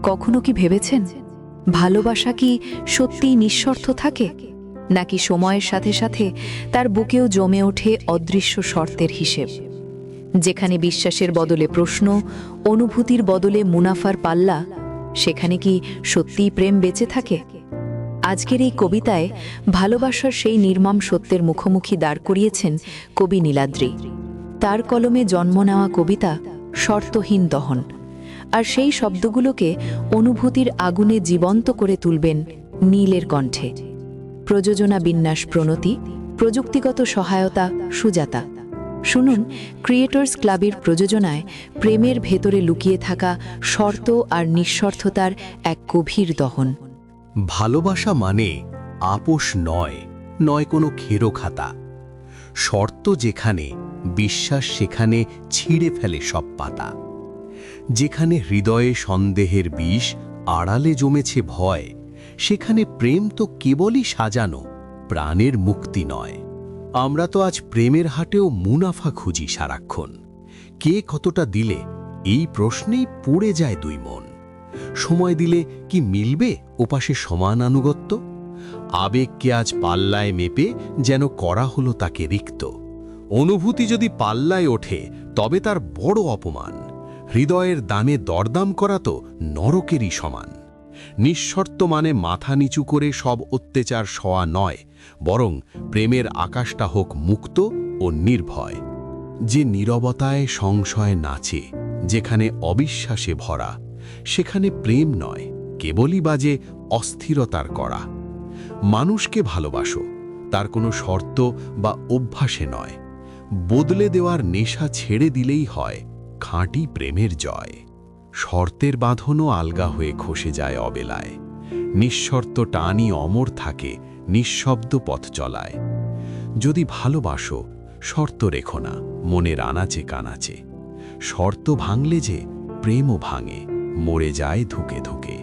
কখনো কি ভেবেছেন ভালোবাসা কি সত্যিই নিঃস্বার্থ থাকে, নাকি সময়ের সাথে সাথে তার বুকেও জমে ওঠে অদৃশ্য শর্তের হিসেব, যেখানে বিশ্বাসের বদলে প্রশ্ন, অনুভূতির বদলে মুনাফার পাল্লা, সেখানে কি সত্যিই প্রেম বেঁচে থাকে? আজকের এই কবিতায় ভালোবাসার সেই নির্মম সত্যের মুখোমুখি দাঁড় করিয়েছেন কবি নীলাদ্রি। তার কলমে জন্ম নেওয়া কবিতা শর্তহীন দহন, আর সেই শব্দগুলোকে অনুভূতির আগুনে জীবন্ত করে তুলবেন নীলের কণ্ঠে। প্রযোজনা বিন্যাস প্রণতি, প্রযুক্তিগত সহায়তা সুজাতা। শুনুন ক্রিয়েটর্স ক্লাবের প্রযোজনায় প্রেমের ভেতরে লুকিয়ে থাকা শর্ত আর নিঃস্বার্থতার এক গভীর দহন। ভালোবাসা মানে আপোষ নয়, নয় কোনো খেরোখাতা। শর্ত যেখানে, বিশ্বাস সেখানে ছিঁড়ে ফেলে সব পাতা। যেখানে হৃদয়ে সন্দেহের বিষ, আড়ালে জমেছে ভয়, সেখানে প্রেম তো কেবলই সাজানো, প্রাণের মুক্তি নয়। আমরা তো আজ প্রেমের হাটেও মুনাফা খুঁজি সারাক্ষণ। কে কতটা দিলে, এই প্রশ্নেই পড়ে যায় দুই মন। সময় দিলে কি মিলবে ওপাশে সমান আনুগত্য? আবেগকে আজ পাল্লায় মেপে যেন করা হলো তাকে রিক্ত। অনুভূতি যদি পাল্লায় ওঠে তবে তার বড় অপমান। হৃদয়ের দামে দরদাম করা তো নরকেরই সমান। নিঃশর্ত মানে মাথা নিচু করে সব অত্যাচার সওয়া নয়, বরং প্রেমের আকাশটা হোক মুক্ত ও নির্ভয়। যে নীরবতায় সংশয় নাচে, যেখানে অবিশ্বাসে ভরা, সেখানে প্রেম নয়, কেবলই বাজে অস্থিরতার করা। মানুষকে ভালোবাসো, তার কোনো শর্ত বা অভ্যাসে নয়। বদলে দেওয়ার নেশা ছেড়ে দিলেই হয় খাঁটি প্রেমের জয়। শর্তের বাঁধনও আলগা হয়ে খসে যায় অবেলায়। নিঃশর্ত টানই অমর থাকে নিঃশব্দ পথ চলায়। যদি ভালোবাসো, শর্ত রেখো না মনের আনাচে কানাচে। শর্ত ভাঙলে যে প্রেমও ভাঙে, মরে যায় ধুকে ধুকে।